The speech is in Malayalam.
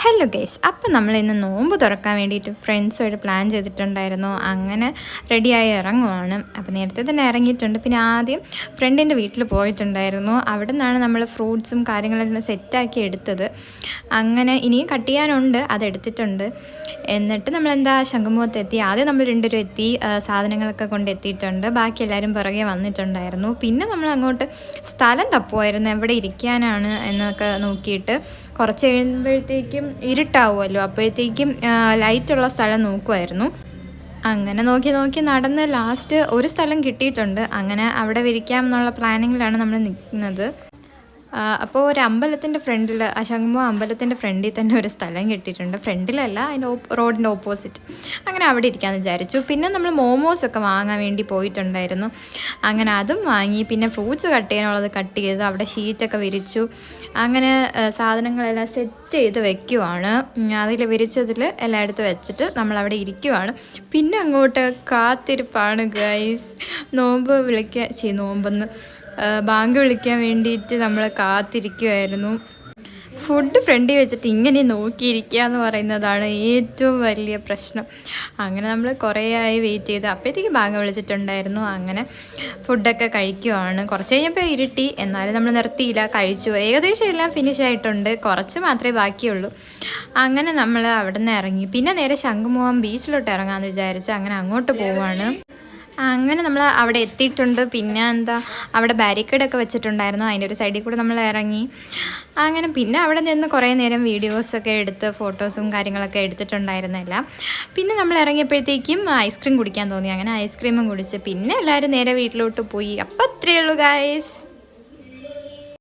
ഹലോ ഗൈസ്, അപ്പം നമ്മളിന്ന് നോമ്പ് തുറക്കാൻ വേണ്ടിയിട്ട് ഫ്രണ്ട്സുമായിട്ട് പ്ലാൻ ചെയ്തിട്ടുണ്ടായിരുന്നു. അങ്ങനെ റെഡിയായി ഇറങ്ങുവാണ്. അപ്പോൾ നേരത്തെ തന്നെ ഇറങ്ങിയിട്ടുണ്ട്. പിന്നെ ആദ്യം ഫ്രണ്ടിൻ്റെ വീട്ടിൽ പോയിട്ടുണ്ടായിരുന്നു. അവിടെ നിന്നാണ് നമ്മൾ ഫ്രൂട്ട്സും കാര്യങ്ങളെല്ലാം സെറ്റാക്കി എടുത്തത്. അങ്ങനെ ഇനിയും കട്ട് ചെയ്യാനുണ്ട്, അതെടുത്തിട്ടുണ്ട്. എന്നിട്ട് നമ്മളെന്താ ശംഖുമുഖത്തെത്തി. ആദ്യം നമ്മൾ രണ്ടുപേരും എത്തി, സാധനങ്ങളൊക്കെ കൊണ്ട് എത്തിയിട്ടുണ്ട്. ബാക്കി എല്ലാവരും പുറകെ വന്നിട്ടുണ്ടായിരുന്നു. പിന്നെ നമ്മൾ അങ്ങോട്ട് സ്ഥലം തപ്പുമായിരുന്നു, എവിടെ ഇരിക്കാനാണ് എന്നൊക്കെ നോക്കിയിട്ട്. കുറച്ച് കഴിയുമ്പോഴത്തേക്കും ഇരുട്ടാവുമല്ലോ, അപ്പോഴത്തേക്കും ലൈറ്റുള്ള സ്ഥലം നോക്കുമായിരുന്നു. അങ്ങനെ നോക്കി നടന്ന് ലാസ്റ്റ് ഒരു സ്ഥലം കിട്ടിയിട്ടുണ്ട്. അങ്ങനെ അവിടെ വിരിക്കാം എന്നുള്ള പ്ലാനിങ്ങിലാണ് നമ്മൾ നിൽക്കുന്നത്. അപ്പോൾ ഒരു അമ്പലത്തിൻ്റെ ഫ്രണ്ടിൽ, ശംഖുമുഖം അമ്പലത്തിൻ്റെ ഫ്രണ്ടിൽ തന്നെ ഒരു സ്ഥലം കിട്ടിയിട്ടുണ്ട്. ഫ്രണ്ടിലല്ല, അതിൻ്റെ റോഡിൻ്റെ ഓപ്പോസിറ്റ്. അങ്ങനെ അവിടെ ഇരിക്കാമെന്ന് വിചാരിച്ചു. പിന്നെ നമ്മൾ മോമോസൊക്കെ വാങ്ങാൻ വേണ്ടി പോയിട്ടുണ്ടായിരുന്നു. അങ്ങനെ അതും വാങ്ങി. പിന്നെ ഫ്രൂട്ട്സ് കട്ട് ചെയ്യാനുള്ളത് കട്ട് ചെയ്തു. അവിടെ ഷീറ്റൊക്കെ വിരിച്ചു. അങ്ങനെ സാധനങ്ങളെല്ലാം സെറ്റ് ചെയ്ത് വെക്കുവാണ്. അതിൽ വിരിച്ചതിൽ എല്ലായിടത്തും വെച്ചിട്ട് നമ്മളവിടെ ഇരിക്കുവാണ്. പിന്നെ അങ്ങോട്ട് കാത്തിരിപ്പാണ് ഗൈസ്. നോമ്പെന്ന് ബാങ്ക് വിളിക്കാൻ വേണ്ടിയിട്ട് നമ്മൾ കാത്തിരിക്കുമായിരുന്നു. ഫുഡ് ഫ്രണ്ടിൽ വെച്ചിട്ട് ഇങ്ങനെ നോക്കിയിരിക്കുക എന്ന് പറയുന്നതാണ് ഏറ്റവും വലിയ പ്രശ്നം. അങ്ങനെ നമ്മൾ കുറേ ആയി വെയിറ്റ് ചെയ്ത് അപ്പോഴത്തേക്ക് ബാങ്ക് വിളിച്ചിട്ടുണ്ടായിരുന്നു. അങ്ങനെ ഫുഡൊക്കെ കഴിക്കുവാണ്. കുറച്ച് കഴിഞ്ഞപ്പോൾ ഇരുട്ടി, എന്നാലും നമ്മൾ നിർത്തിയില്ല, കഴിച്ചു. ഏകദേശം എല്ലാം ഫിനിഷ് ആയിട്ടുണ്ട്, കുറച്ച് മാത്രമേ ബാക്കിയുള്ളൂ. അങ്ങനെ നമ്മൾ അവിടെ നിന്ന് ഇറങ്ങി. പിന്നെ നേരെ ശംഖുമുഖം ബീച്ചിലോട്ട് ഇറങ്ങാമെന്ന് വിചാരിച്ച് അങ്ങനെ അങ്ങോട്ട് പോവാണ്. അങ്ങനെ നമ്മൾ അവിടെ എത്തിയിട്ടുണ്ട്. പിന്നെ അവിടെ ബാരിക്കേഡൊക്കെ വെച്ചിട്ടുണ്ടായിരുന്നു. അതിൻ്റെ ഒരു സൈഡിൽ കൂടെ നമ്മൾ ഇറങ്ങി. അങ്ങനെ പിന്നെ അവിടെ നിന്ന് കുറേ നേരം വീഡിയോസൊക്കെ എടുത്ത് ഫോട്ടോസും കാര്യങ്ങളൊക്കെ എടുത്തിട്ടുണ്ടായിരുന്നില്ല. പിന്നെ നമ്മൾ ഇറങ്ങിയപ്പോഴത്തേക്കും ഐസ്ക്രീം കുടിക്കാൻ തോന്നി. അങ്ങനെ ഐസ്ക്രീമും കുടിച്ച് പിന്നെ എല്ലാവരും നേരെ വീട്ടിലോട്ട് പോയി. അപ്പം അത്രയേ ഉള്ളൂ ഗൈസ്.